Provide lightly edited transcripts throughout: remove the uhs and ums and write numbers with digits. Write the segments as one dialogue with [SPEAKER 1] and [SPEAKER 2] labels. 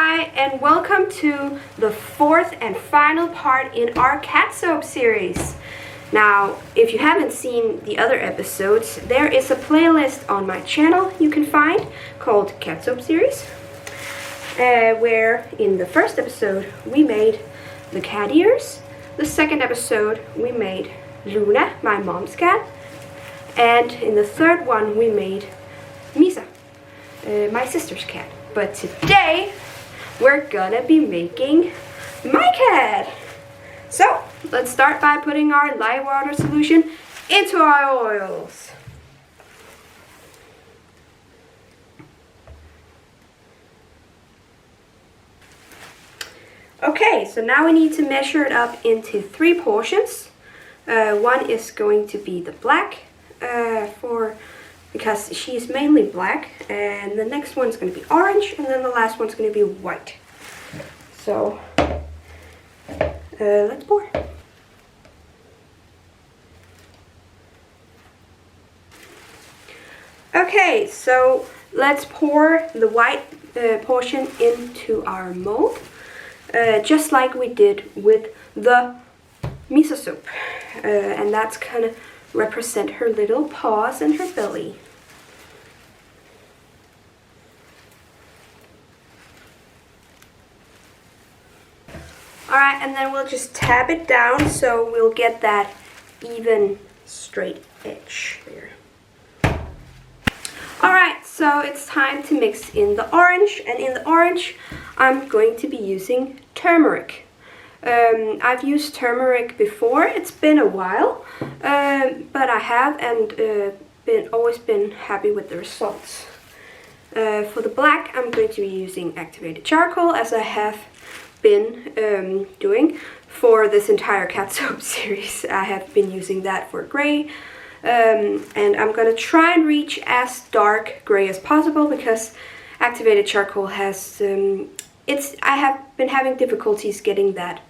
[SPEAKER 1] Hi, and welcome to the fourth and final part in our cat soap series. Now, if you haven't seen the other episodes, there is a playlist on my channel you can find called Cat Soap Series, where in the first episode we made the cat ears, the second episode we made Luna, my mom's cat, and in the third one we made Misa, my sister's cat. But today we're gonna be making my cat. So let's start by putting our lye water solution into our oils. Okay, so now we need to measure it up into 3 portions. One is going to be the black, because she's mainly black, and the next one's going to be orange, and then the last one's going to be white. So let's pour. Okay, so let's pour the white portion into our mold, just like we did with the miso soap, and that's kind of represent her little paws and her belly. Alright, and then we'll just tap it down so we'll get that even straight edge there. Alright, so it's time to mix in the orange, and in the orange I'm going to be using turmeric. I've used turmeric before. It's been a while, but I have and always been happy with the results. For the black, I'm going to be using activated charcoal, as I have been doing for this entire cat soap series. I have been using that for gray, and I'm going to try and reach as dark gray as possible, because activated charcoal has I have been having difficulties getting that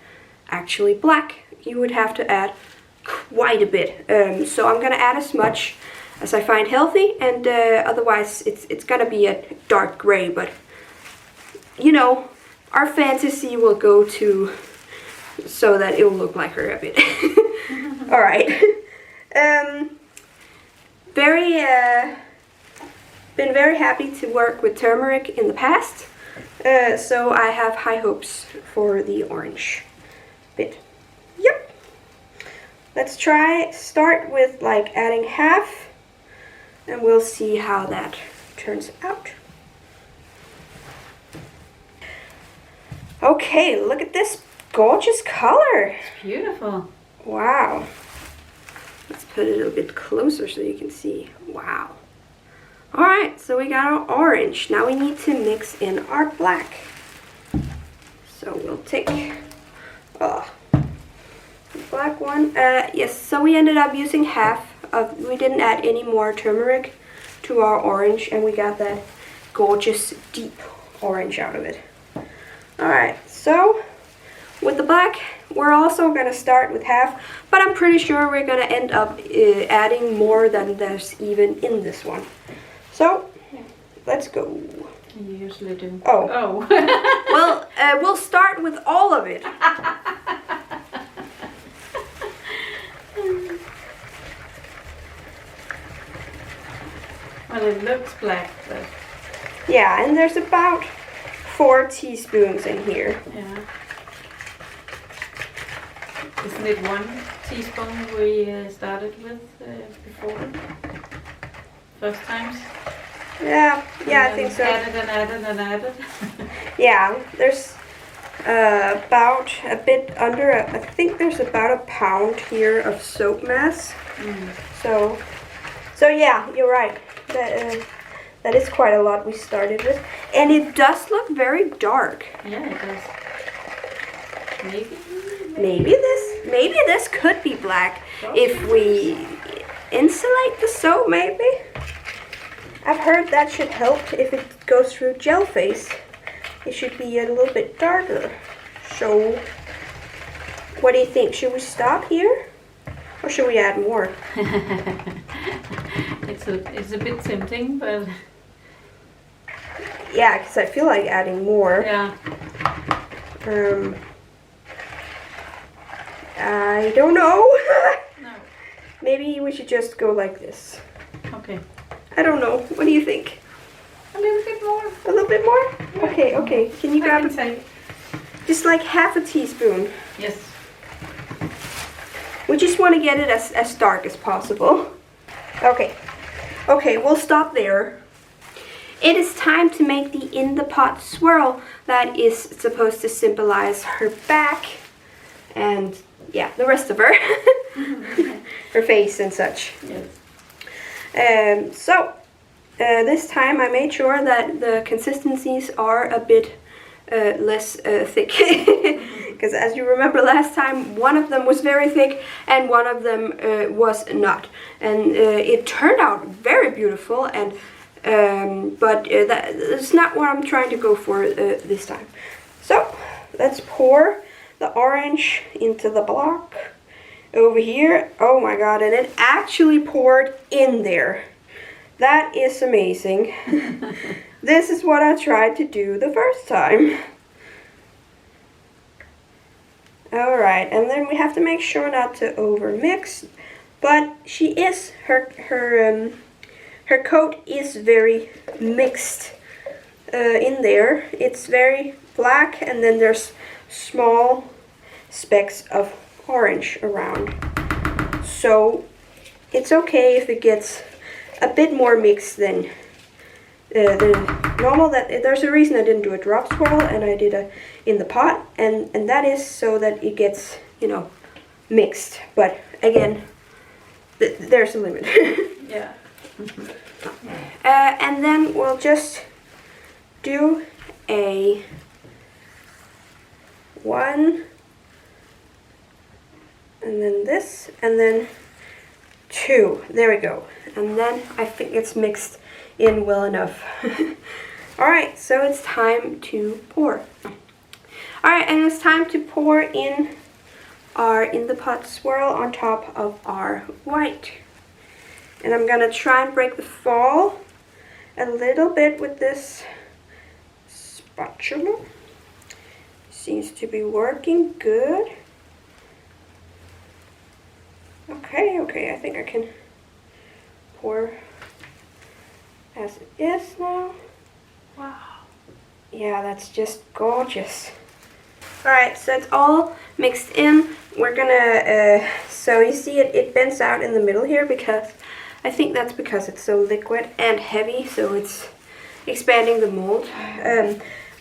[SPEAKER 1] actually black. You would have to add quite a bit, so I'm gonna add as much as I find healthy, and otherwise it's gonna be a dark gray, but you know, our fantasy will go to so that it will look like her a bit. All right. Been very happy to work with turmeric in the past, so I have high hopes for the orange bit. Yep. Let's start with like adding half, and we'll see how that turns out. Okay, look at this gorgeous color.
[SPEAKER 2] It's beautiful.
[SPEAKER 1] Wow. Let's put it a little bit closer so you can see. Wow. Alright, so we got our orange. Now we need to mix in our black. So we'll take the black one. Yes, so we ended up using half of, we didn't add any more turmeric to our orange, and we got that gorgeous deep orange out of it. Alright, so with the black, we're also going to start with half, but I'm pretty sure we're going to end up adding more than there's even in this one. So, let's go.
[SPEAKER 2] You usually do.
[SPEAKER 1] Oh. Well, we'll start with all of it.
[SPEAKER 2] Well, it looks black, but...
[SPEAKER 1] Yeah, and there's about 4 teaspoons in here.
[SPEAKER 2] Yeah. Isn't it 1 teaspoon we started with before? First times?
[SPEAKER 1] Yeah, I think so.
[SPEAKER 2] Added.
[SPEAKER 1] Yeah, there's about a bit under, I think there's about a pound here of soap mass. So yeah, you're right. That is quite a lot we started with, and it does look very dark.
[SPEAKER 2] Yeah, it does.
[SPEAKER 1] Maybe this could be black if we insulate the soap. Maybe. I've heard that should help if it goes through gel phase. It should be a little bit darker. So, what do you think? Should we stop here, or should we add more?
[SPEAKER 2] It's a bit tempting, but
[SPEAKER 1] Yeah, because I feel like adding more.
[SPEAKER 2] Yeah.
[SPEAKER 1] I don't know.
[SPEAKER 2] No.
[SPEAKER 1] Maybe we should just go like this.
[SPEAKER 2] Okay.
[SPEAKER 1] I don't know. What do you think?
[SPEAKER 2] A little bit more.
[SPEAKER 1] A little bit more? Okay, okay. Can you grab
[SPEAKER 2] take?
[SPEAKER 1] just like half a teaspoon?
[SPEAKER 2] Yes.
[SPEAKER 1] We just want to get it as dark as possible. Okay. Okay, we'll stop there. It is time to make the in the pot swirl that is supposed to symbolize her back and yeah, the rest of her. Her face and such.
[SPEAKER 2] Yes.
[SPEAKER 1] This time I made sure that the consistencies are a bit less thick. Because as you remember last time, one of them was very thick and one of them was not. And it turned out very beautiful, and that's not what I'm trying to go for this time. So let's pour the orange into the block over here. Oh my god, and it actually poured in there. That is amazing. This is what I tried to do the first time. Alright, and then we have to make sure not to over mix. But her coat is very mixed in there. It's very black, and then there's small specks of orange around. So it's okay if it gets a bit more mixed than normal. That there's a reason I didn't do a drop swirl and I did a in the pot, and that is so that it gets, you know, mixed. But again, there's a limit.
[SPEAKER 2] Yeah.
[SPEAKER 1] And then we'll just do a 1, and then this, and then 2. There we go. And then I think it's mixed in well enough. Alright, so it's time to pour. Alright, and it's time to pour in our in the pot swirl on top of our white. And I'm gonna try and break the fall a little bit with this spatula. Seems to be working good. Okay, I think I can pour as it is now.
[SPEAKER 2] Wow.
[SPEAKER 1] Yeah, that's just gorgeous. Alright, so it's all mixed in. We're gonna, so you see it bends out in the middle here, because I think that's because it's so liquid and heavy, so it's expanding the mold.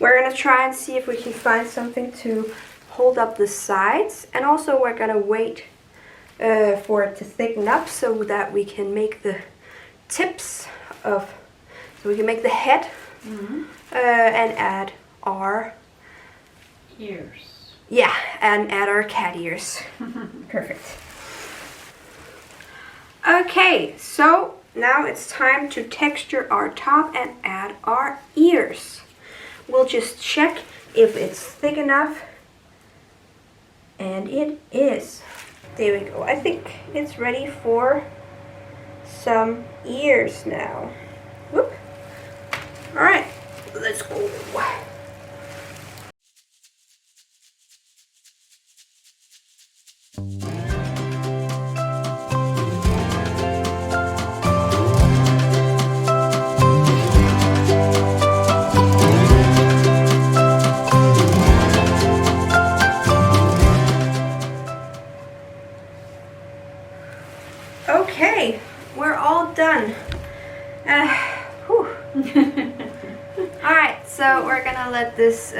[SPEAKER 1] We're gonna try and see if we can find something to hold up the sides, and also we're gonna wait for it to thicken up so that we can make the tips of, so we can make the head and add our
[SPEAKER 2] ears.
[SPEAKER 1] Yeah, and add our cat ears. Perfect. Okay, so now it's time to texture our top and add our ears. We'll just check if it's thick enough, and it is. There we go. I think it's ready for some ears now. Whoop. All right, let's go. Okay, we're all done. Alright, so we're gonna let this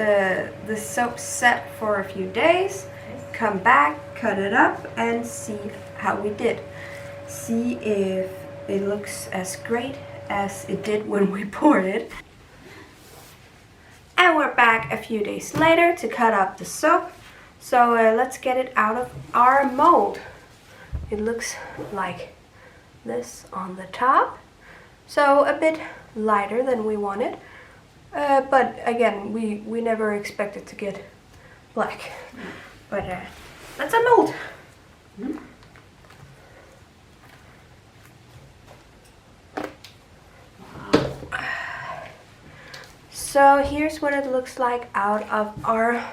[SPEAKER 1] soap set for a few days, come back, cut it up, and see how we did. See if it looks as great as it did when we poured it. And we're back a few days later to cut up the soap. So let's get it out of our mold. It looks like this on the top. So a bit lighter than we wanted. But again, we never expected to get black. But that's a mold. So here's what it looks like out of our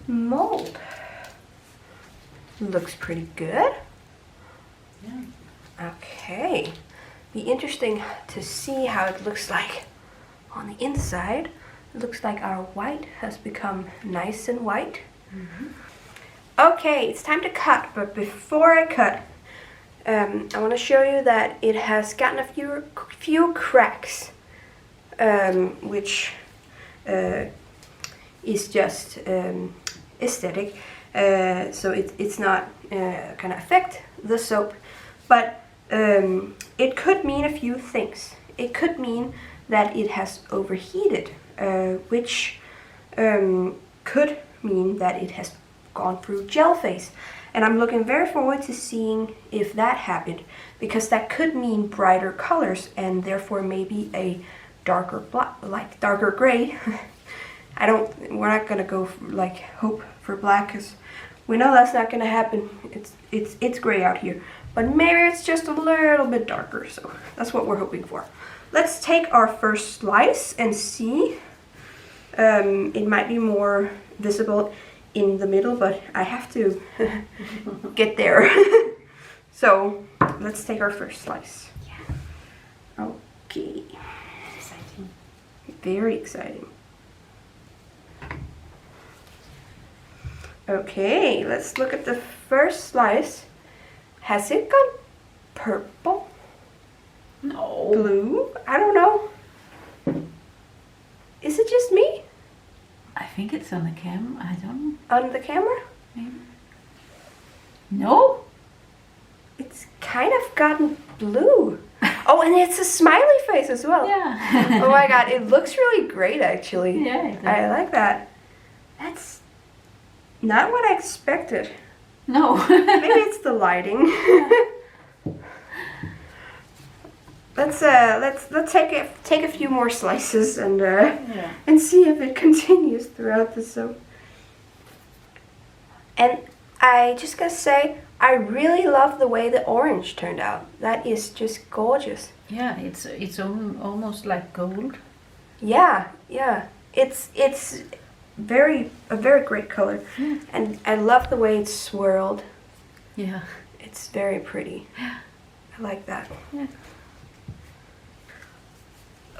[SPEAKER 1] mold. Looks pretty good.
[SPEAKER 2] Yeah.
[SPEAKER 1] Okay. Be interesting to see how it looks like on the inside. It looks like our white has become nice and white. Okay, it's time to cut, but before I cut, I want to show you that it has gotten a few cracks, which is just aesthetic, so it's not gonna affect the soap, but it could mean a few things. It could mean that it has overheated, which could mean that it has gone through gel phase. And I'm looking very forward to seeing if that happened, because that could mean brighter colors and therefore maybe a darker black, like darker gray. We're not gonna go hope for black, because we know that's not gonna happen. It's gray out here, but maybe it's just a little bit darker, so that's what we're hoping for. Let's take our first slice and see. It might be more visible in the middle, but I have to get there. So let's take our first slice. Yeah. Okay.
[SPEAKER 2] Exciting.
[SPEAKER 1] Very exciting. Okay, let's look at the first slice. Has it gone purple?
[SPEAKER 2] No.
[SPEAKER 1] Blue? I don't know. Is it just me?
[SPEAKER 2] I think it's on the cam. I don't know.
[SPEAKER 1] On the camera?
[SPEAKER 2] Maybe. No.
[SPEAKER 1] It's kind of gotten blue. Oh, and it's a smiley face as well.
[SPEAKER 2] Yeah.
[SPEAKER 1] Oh my god, it looks really great actually.
[SPEAKER 2] Yeah, it does.
[SPEAKER 1] I like that. That's not what I expected.
[SPEAKER 2] No.
[SPEAKER 1] Maybe it's the lighting. Let's take a few more slices and and see if it continues throughout the soap. And I just gotta say, I really love the way the orange turned out. That is just gorgeous.
[SPEAKER 2] Yeah, it's almost like gold.
[SPEAKER 1] Yeah. It's a very great color.
[SPEAKER 2] Yeah.
[SPEAKER 1] And I love the way it's swirled.
[SPEAKER 2] Yeah.
[SPEAKER 1] It's very pretty. I like that.
[SPEAKER 2] Yeah.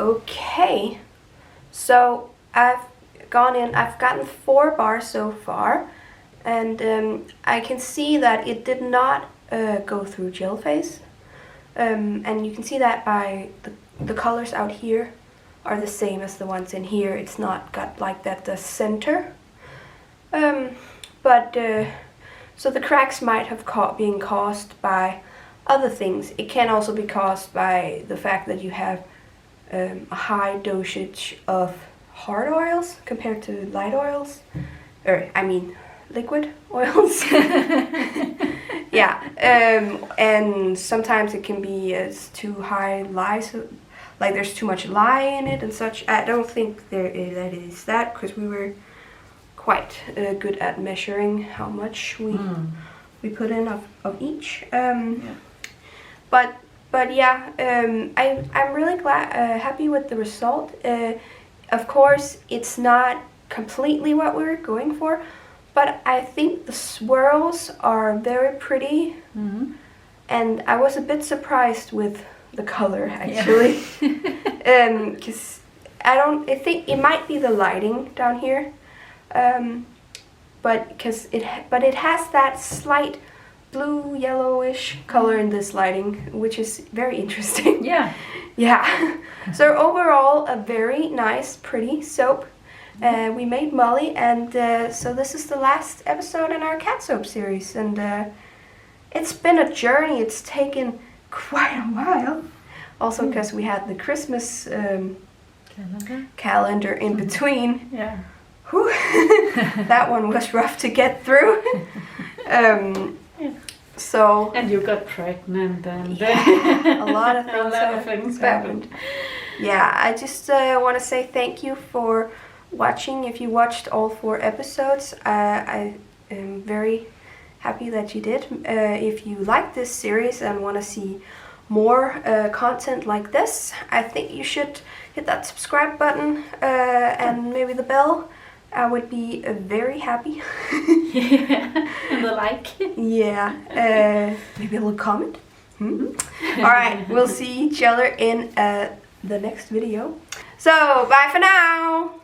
[SPEAKER 1] Okay, so I've gotten 4 bars so far, and I can see that it did not go through gel phase, and you can see that by the colors out here are the same as the ones in here. It's not got like that the center, but so the cracks might have been caused by other things. It can also be caused by the fact that you have a high dosage of hard oils compared to light oils, or I mean liquid oils. Yeah, and sometimes it can be as too high lye, so, like there's too much lye in it and such. I don't think that is that, because we were quite good at measuring how much we put in of each.
[SPEAKER 2] Yeah.
[SPEAKER 1] But yeah, I'm really happy with the result. Of course, it's not completely what we were going for, but I think the swirls are very pretty, and I was a bit surprised with the color actually, because I think it might be the lighting down here, but it has that slight blue yellowish color in this lighting, which is very interesting.
[SPEAKER 2] Yeah.
[SPEAKER 1] Yeah. So overall, a very nice, pretty soap. We made Molly, and so this is the last episode in our cat soap series, and it's been a journey. It's taken quite a while, also because we had the Christmas calendar in between.
[SPEAKER 2] Yeah.
[SPEAKER 1] Whew. That one was rough to get through. So
[SPEAKER 2] And you got pregnant, and
[SPEAKER 1] a lot of things,
[SPEAKER 2] a lot of things happened.
[SPEAKER 1] Yeah, I just want to say thank you for watching. If you watched all 4 episodes, I am very happy that you did. If you like this series and want to see more content like this, I think you should hit that subscribe button and maybe the bell. I would be very happy.
[SPEAKER 2] Yeah, and the like.
[SPEAKER 1] Yeah, maybe a little comment. Alright, we'll see each other in the next video. So, bye for now!